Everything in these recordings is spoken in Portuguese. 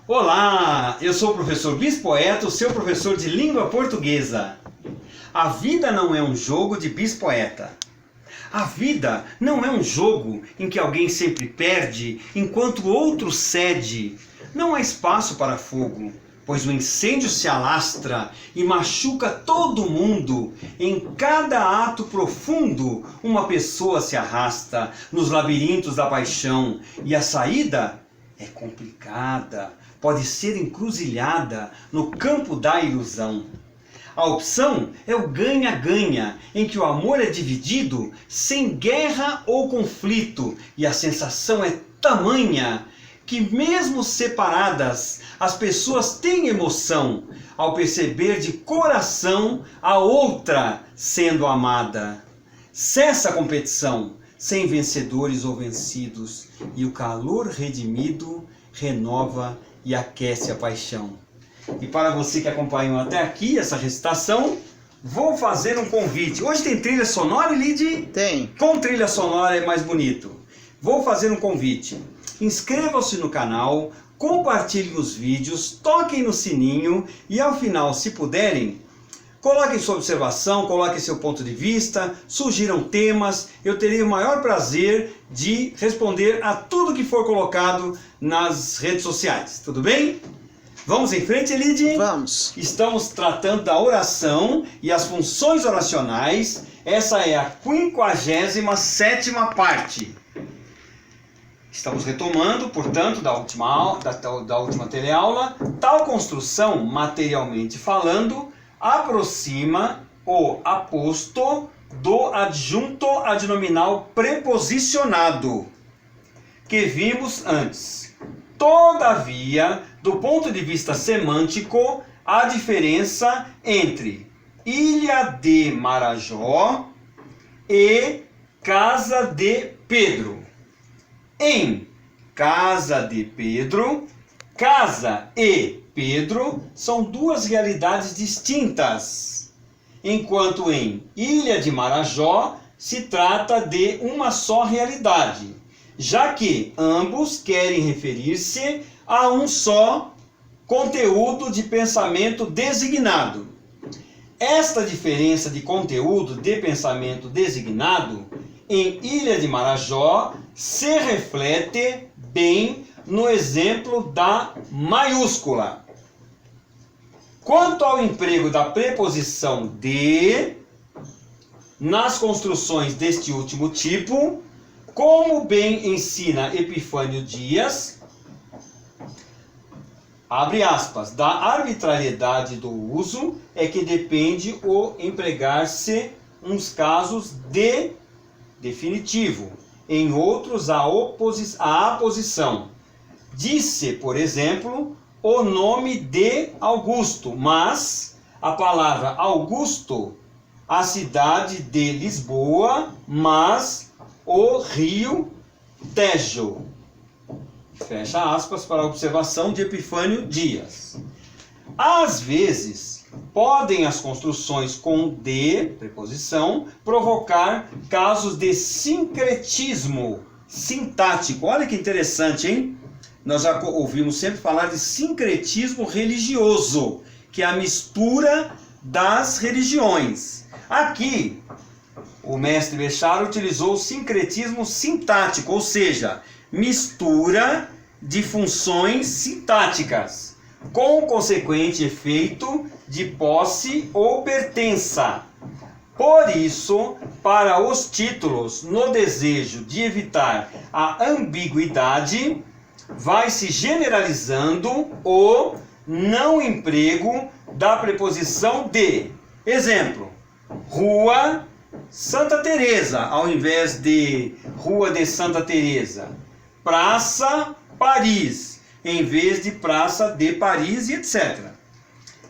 Olá, eu sou o professor Bispoeta, o seu professor de língua portuguesa. A vida não é um jogo de bispoeta. A vida não é um jogo em que alguém sempre perde enquanto o outro cede. Não há espaço para fogo, pois o incêndio se alastra e machuca todo mundo. Em cada ato profundo, uma pessoa se arrasta nos labirintos da paixão, e a saída é complicada, pode ser encruzilhada no campo da ilusão. A opção é o ganha-ganha, em que o amor é dividido sem guerra ou conflito, e a sensação é tamanha que mesmo separadas, as pessoas têm emoção ao perceber de coração a outra sendo amada. Cessa a competição, sem vencedores ou vencidos, e o calor redimido renova e aquece a paixão. E para você que acompanhou até aqui essa recitação, vou fazer um convite. Hoje tem trilha sonora, Lid? Tem. Com trilha sonora é mais bonito. Vou fazer um convite. Inscrevam-se no canal, compartilhem os vídeos, toquem no sininho e ao final, se puderem, coloquem sua observação, coloquem seu ponto de vista, sugiram temas. Eu terei o maior prazer de responder a tudo que for colocado nas redes sociais. Tudo bem? Vamos em frente, Elide? Vamos. Estamos tratando da oração e as funções oracionais. Essa é a 57ª parte. Estamos retomando, portanto, da última teleaula. Tal construção, materialmente falando, aproxima o aposto do adjunto adnominal preposicionado, que vimos antes. Todavia, do ponto de vista semântico, há diferença entre Ilha de Marajó e Casa de Pedro. Em Casa de Pedro, casa e Pedro são duas realidades distintas, enquanto em Ilha de Marajó se trata de uma só realidade, já que ambos querem referir-se a um só conteúdo de pensamento designado. Esta diferença de conteúdo de pensamento designado em Ilha de Marajó se reflete bem no exemplo da maiúscula. Quanto ao emprego da preposição de nas construções deste último tipo, como bem ensina Epifânio Dias, abre aspas, da arbitrariedade do uso é que depende o empregar-se uns casos de definitivo, em outros a aposição. Disse, por exemplo, o nome de Augusto, mas a palavra Augusto, a cidade de Lisboa, mas o rio Tejo. Fecha aspas para a observação de Epifânio Dias. Às vezes, podem as construções com de, preposição, provocar casos de sincretismo sintático. Olha que interessante, hein? Nós já ouvimos sempre falar de sincretismo religioso, que é a mistura das religiões. Aqui, o mestre Bechara utilizou o sincretismo sintático, ou seja, mistura de funções sintáticas, com o consequente efeito de posse ou pertença. Por isso, para os títulos, no desejo de evitar a ambiguidade, vai se generalizando o não emprego da preposição de. Exemplo, Rua Santa Teresa, ao invés de Rua de Santa Teresa. Praça Paris, em vez de Praça de Paris, e etc.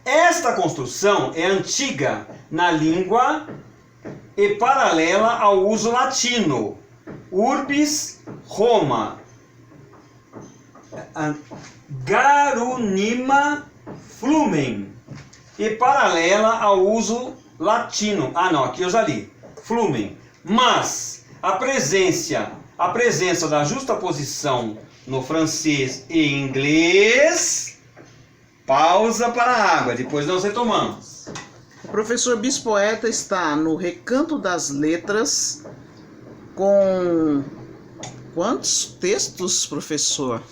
Esta construção é antiga na língua e paralela ao uso latino. Urbis Roma. Garunima Flumen. E paralela ao uso latino. Aqui eu já li. Flumen. Mas a presença da justaposição no francês e inglês. Pausa para a água, depois nós retomamos. O professor Bispoeta está no Recanto das Letras com quantos textos, professor?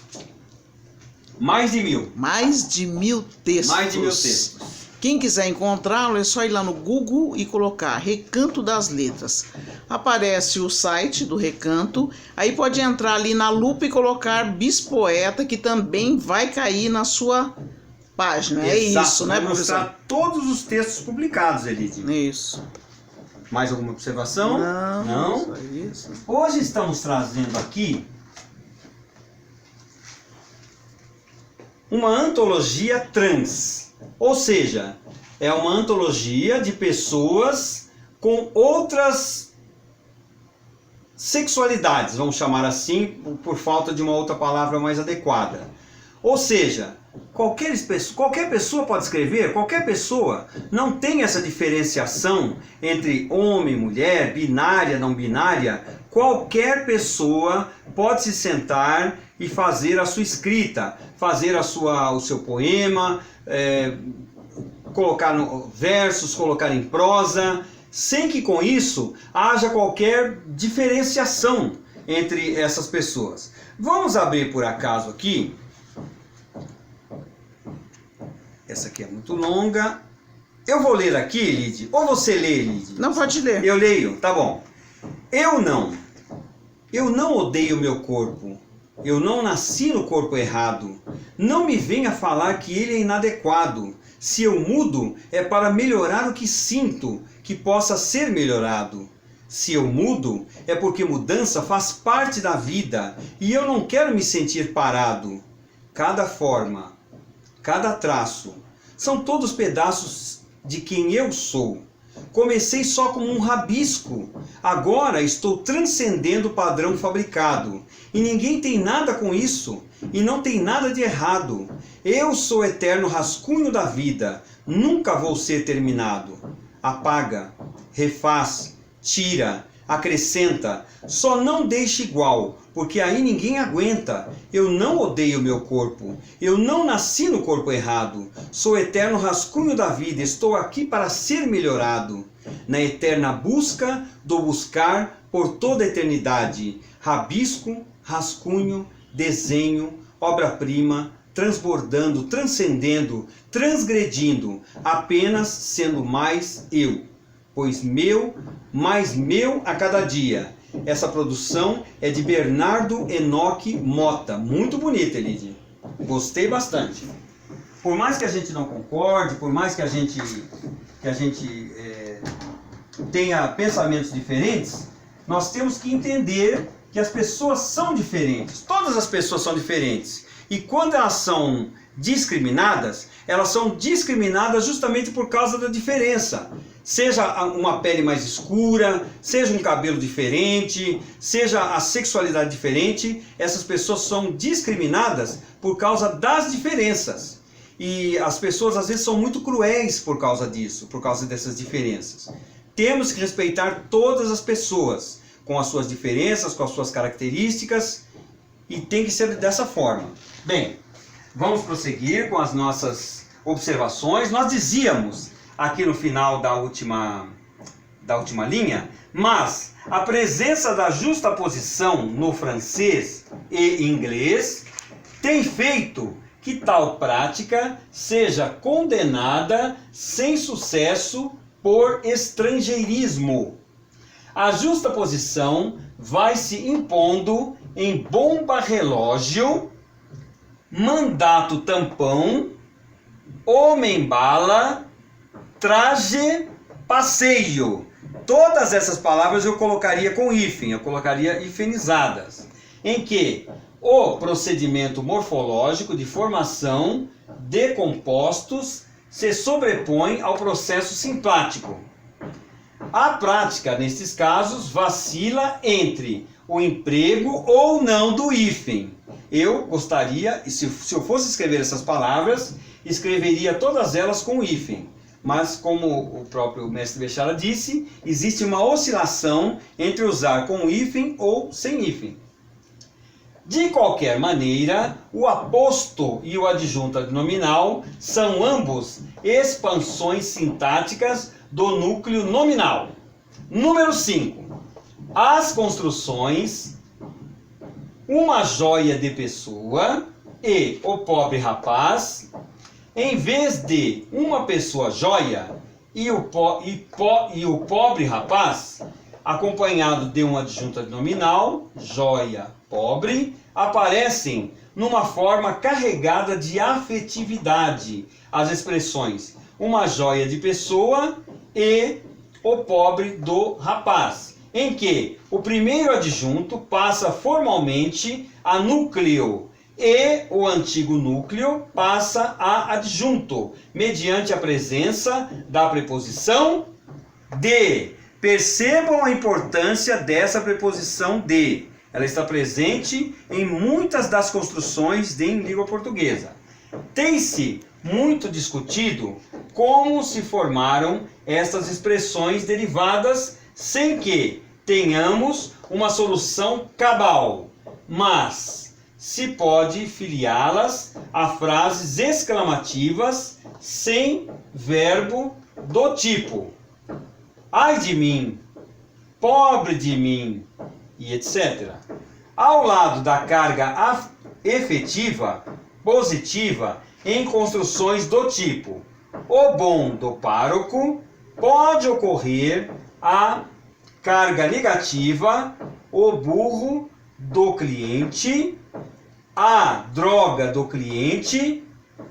Mais de 1.000. Mais de 1.000 textos. Mais de 1.000 textos. Quem quiser encontrá-lo é só ir lá no Google e colocar Recanto das Letras. Aparece o site do Recanto, aí pode entrar ali na lupa e colocar Bispoeta, que também vai cair na sua página. É Exato, isso, né, vai professor? mostrar todos os textos publicados, Elide. Isso. Mais alguma observação? Não. Só isso. Hoje estamos trazendo aqui uma antologia trans. Ou seja, é uma antologia de pessoas com outras sexualidades, vamos chamar assim, por falta de uma outra palavra mais adequada. Ou seja, qualquer pessoa pode escrever, qualquer pessoa. Não tem essa diferenciação entre homem, mulher, binária, não binária. Qualquer pessoa pode se sentar e fazer a sua escrita, fazer o seu poema, colocar versos, colocar em prosa, sem que com isso haja qualquer diferenciação entre essas pessoas. Vamos abrir por acaso aqui. Essa aqui é muito longa. Eu vou ler aqui, Elide, ou você lê, Elide? Não, pode ler. Eu leio, tá bom. Eu não odeio meu corpo. Eu não nasci no corpo errado. Não me venha falar que ele é inadequado. Se eu mudo, é para melhorar o que sinto, que possa ser melhorado. Se eu mudo, é porque mudança faz parte da vida e eu não quero me sentir parado. Cada forma, cada traço, são todos pedaços de quem eu sou. Comecei só como um rabisco, agora estou transcendendo o padrão fabricado. E ninguém tem nada com isso, e não tem nada de errado. Eu sou o eterno rascunho da vida, nunca vou ser terminado. Apaga, refaz, tira, acrescenta, só não deixe igual, porque aí ninguém aguenta. Eu não odeio meu corpo, eu não nasci no corpo errado, sou o eterno rascunho da vida, estou aqui para ser melhorado. Na eterna busca do buscar por toda a eternidade, rabisco, rascunho, desenho, obra-prima, transbordando, transcendendo, transgredindo, apenas sendo mais eu, pois mais meu a cada dia. Essa produção é de Bernardo Enoque Mota. Muito bonita, Elide. Gostei bastante. Por mais que a gente não concorde, por mais que a gente tenha pensamentos diferentes, nós temos que entender que as pessoas são diferentes. Todas as pessoas são diferentes. E quando elas são discriminadas, elas são discriminadas justamente por causa da diferença. Seja uma pele mais escura, seja um cabelo diferente, seja a sexualidade diferente, essas pessoas são discriminadas por causa das diferenças. E as pessoas às vezes são muito cruéis por causa disso, por causa dessas diferenças. Temos que respeitar todas as pessoas, com as suas diferenças, com as suas características, e tem que ser dessa forma. Bem, vamos prosseguir com as nossas observações. Nós dizíamos aqui no final da última linha, mas a presença da justaposição no francês e inglês tem feito que tal prática seja condenada sem sucesso por estrangeirismo. A justaposição vai se impondo em bomba relógio, mandato tampão, homem-bala, traje, passeio. Todas essas palavras eu colocaria com hífen, eu colocaria hifenizadas, em que o procedimento morfológico de formação de compostos se sobrepõe ao processo simplático. A prática, nesses casos, vacila entre o emprego ou não do hífen. Eu gostaria, se eu fosse escrever essas palavras, escreveria todas elas com hífen. Mas, como o próprio mestre Bechara disse, existe uma oscilação entre usar com hífen ou sem hífen. De qualquer maneira, o aposto e o adjunto adnominal são ambos expansões sintáticas do núcleo nominal. Número 5. As construções uma joia de pessoa e o pobre rapaz, em vez de uma pessoa joia e o pobre rapaz, acompanhado de um adjunto adnominal, joia, pobre, aparecem numa forma carregada de afetividade as expressões uma joia de pessoa e o pobre do rapaz, em que o primeiro adjunto passa formalmente a núcleo e o antigo núcleo passa a adjunto, mediante a presença da preposição de. Percebam a importância dessa preposição de. Ela está presente em muitas das construções em língua portuguesa. Tem-se muito discutido como se formaram estas expressões derivadas sem que tenhamos uma solução cabal, mas se pode filiá-las a frases exclamativas sem verbo do tipo ai de mim, pobre de mim, e etc. Ao lado da carga efetiva, positiva, em construções do tipo o bom do pároco, pode ocorrer a carga negativa, o burro do cliente, a droga do cliente.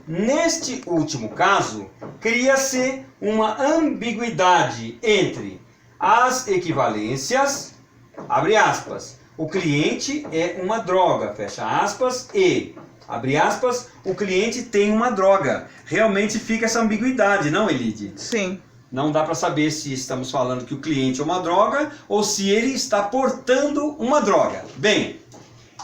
Neste último caso, cria-se uma ambiguidade entre as equivalências, abre aspas, o cliente é uma droga, fecha aspas, e, abre aspas, o cliente tem uma droga. Realmente fica essa ambiguidade, não, Elide? Sim. Não dá para saber se estamos falando que o cliente é uma droga ou se ele está portando uma droga. Bem,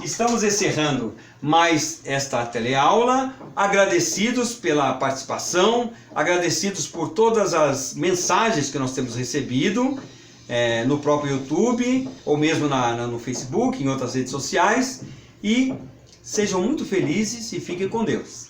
estamos encerrando mais esta teleaula, agradecidos pela participação, agradecidos por todas as mensagens que nós temos recebido no próprio YouTube, ou mesmo no Facebook, em outras redes sociais, e sejam muito felizes e fiquem com Deus.